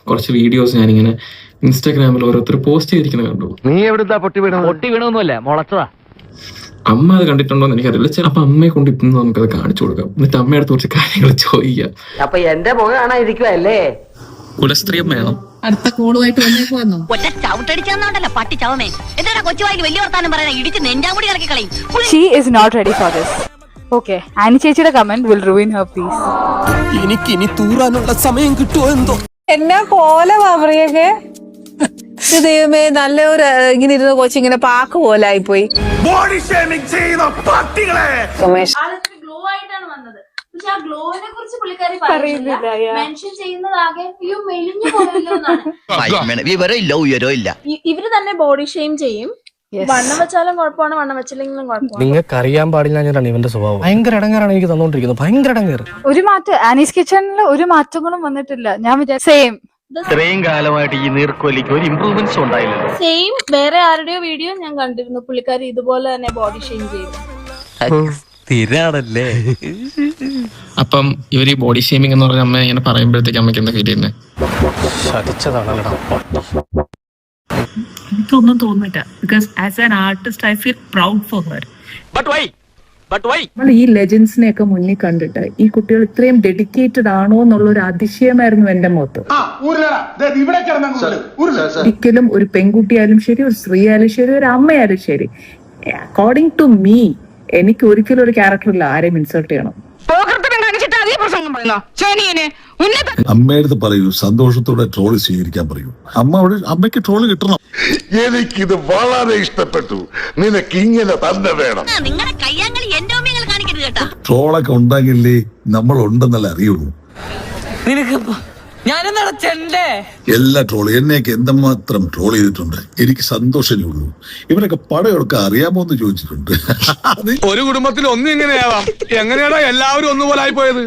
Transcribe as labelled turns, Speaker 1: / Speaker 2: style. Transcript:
Speaker 1: കുറച്ച് വീഡിയോസ് ഞാനിങ്ങനെ ഇൻസ്റ്റാഗ്രാമിൽ ഓരോരുത്തർ പോസ്റ്റ് ചെയ്തിരിക്കുന്നത് കണ്ടു.
Speaker 2: നീ എവിടുന്നാ പൊട്ടി വീണൊന്നുമല്ല, മുളച്ചതാ.
Speaker 1: അമ്മ അത് കണ്ടിട്ടുണ്ടോ എന്ന് എനിക്കറിയില്ല. അപ്പൊ അമ്മയെ കൊണ്ട് ഇപ്പം നമുക്കത് കാണിച്ചു കൊടുക്കാം, എന്നിട്ട് അമ്മയുടെ കുറച്ച് കാര്യങ്ങൾ ചോദിക്കാം.
Speaker 3: അപ്പൊ എന്റെ മുഖം കാണാതിരിക്കുവല്ലേ?
Speaker 1: കുലസ്ത്രീയം വേണം.
Speaker 4: അടുത്ത കോളുമായിട്ട് വന്നേക്കുവന്നോ?
Speaker 5: ഒറ്റ ചവിട്ടടിച്ചാന്നോണ്ടല്ല പട്ടി ചവമേ. എന്താ കൊച്ചുവായിൽ വലിയ വർത്താനം പറയാൻ ഇടിച്ച് നെഞ്ചാമുടി ഇറക്കി കളയും.
Speaker 6: She is not ready for this. Okay, Annie ചേച്ചിയുടെ comment will ruin her peace.
Speaker 7: എനിക്കിനി തൂറാനുള്ള സമയം കിട്ടുമോ എന്തോ.
Speaker 8: എന്നാ കോലമാറിയൊക്കെ ദൈവമേ, നല്ല ഒരു ഇങ്ങനെ ഇരുന്ന കൊച്ചു ഇങ്ങനെ പാക്ക് പോലായി പോയി.
Speaker 9: ഗ്ലോ ആയിട്ടാണ് വന്നത്. പക്ഷെ ആ ഗ്ലോനെ കുറിച്ച് പുള്ളിക്കാരി പറയുന്നില്ല. മെൻഷൻ ചെയ്യുന്നതാകെ മെലിഞ്ഞു പോയല്ലോ എന്നാണ്. ഇവര് തന്നെ ബോഡി ഷെയിം ചെയ്യും. വണ്ണം വെച്ചാലും കുഴപ്പമാണ്, വണ്ണം വെച്ചില്ലെങ്കിലും കുഴപ്പമാണ്.
Speaker 7: നിങ്ങൾക്ക് അറിയാൻ പാടില്ല ഇവന്റെ സ്വഭാവം. ഭയങ്കര ഇടങ്ങാറാണ് എനിക്ക് തന്നോണ്ടിരിക്കുന്നത്, ഭയങ്കര ഇടങ്ങേറ്.
Speaker 6: ഒരു മാറ്റം ആനീസ് കിച്ചണിൽ ഒരു മാറ്റങ്ങളും വന്നിട്ടില്ല. ഞാൻ വിചാരിച്ചു സെയിം.
Speaker 2: ഇത്രയും കാലമായിട്ട് ഈ നീർക്കോലിക്ക് ഒരു ഇംപ്രൂവ്മെന്റ്സ് ഉണ്ടായില്ലല്ലോ.
Speaker 9: സെയിം വേറെ ആരുടെയോ വീഡിയോ ഞാൻ കണ്ടിരുന്നു, പുള്ളിക്കാരി ഇതുപോലെ തന്നെ ബോഡി ഷെയിം ചെയ്തു.
Speaker 7: സ്ഥിരാണല്ലേ.
Speaker 1: അപ്പം ഇവർ ഈ ബോഡി ഷേമിംഗ് എന്ന് പറഞ്ഞ അമ്മ ഇങ്ങനെ പറയുമ്പോഴത്തേക്ക് അമ്മയ്ക്ക് എന്താ ഫീൽ ചെയ്യുന്നത്?
Speaker 4: എനിക്കൊന്നും തോന്നില്ല. Because as an artist I feel proud for her.
Speaker 10: നമ്മൾ ഈ ലെജൻസിനെ ഒക്കെ മുന്നിൽ കണ്ടിട്ട് ഈ കുട്ടികൾ ഇത്രയും ഡെഡിക്കേറ്റഡ് ആണോ എന്നുള്ള ഒരു അതിശയമായിരുന്നു എന്റെ മുഖത്ത്. ഒരിക്കലും ഒരു പെൺകുട്ടിയായാലും ശരി, ഒരു സ്ത്രീ ആയാലും ശരി, ഒരു അമ്മയായാലും ശരി, അക്കോർഡിംഗ് ടു മീ എനിക്ക് ഒരിക്കലും ഒരു ക്യാരക്ടറില്ല ആരെയും ഇൻസൾട്ട് ചെയ്യണം.
Speaker 11: അമ്മയടുത്ത് പറയൂ, സന്തോഷത്തോടെ ട്രോള് സ്വീകരിക്കാൻ പറയൂ. അമ്മയ്ക്ക് ട്രോള് കിട്ടണം.
Speaker 12: എനിക്കിത് വളരെ ഇഷ്ടപ്പെട്ടു. നിനക്ക് ഇങ്ങനെ തന്നെ വേണം.
Speaker 11: ട്രോളൊക്കെ ഉണ്ടെങ്കിലേ നമ്മൾ ഉണ്ടെന്നല്ല അറിയുള്ളൂ. എല്ലാ ട്രോളും എന്നെയൊക്കെ എന്തുമാത്രം ട്രോൾ ചെയ്തിട്ടുണ്ട്. എനിക്ക് സന്തോഷമേ ഉള്ളൂ. ഇവരൊക്കെ പടയൊക്കെ അറിയാമോ എന്ന് ചോദിച്ചിട്ടുണ്ട്.
Speaker 2: ഒരു കുടുംബത്തിൽ ഒന്നും ഇങ്ങനെയാവാം. എങ്ങനെയാണോ എല്ലാവരും ഒന്നുപോലെ ആയി പോയത്?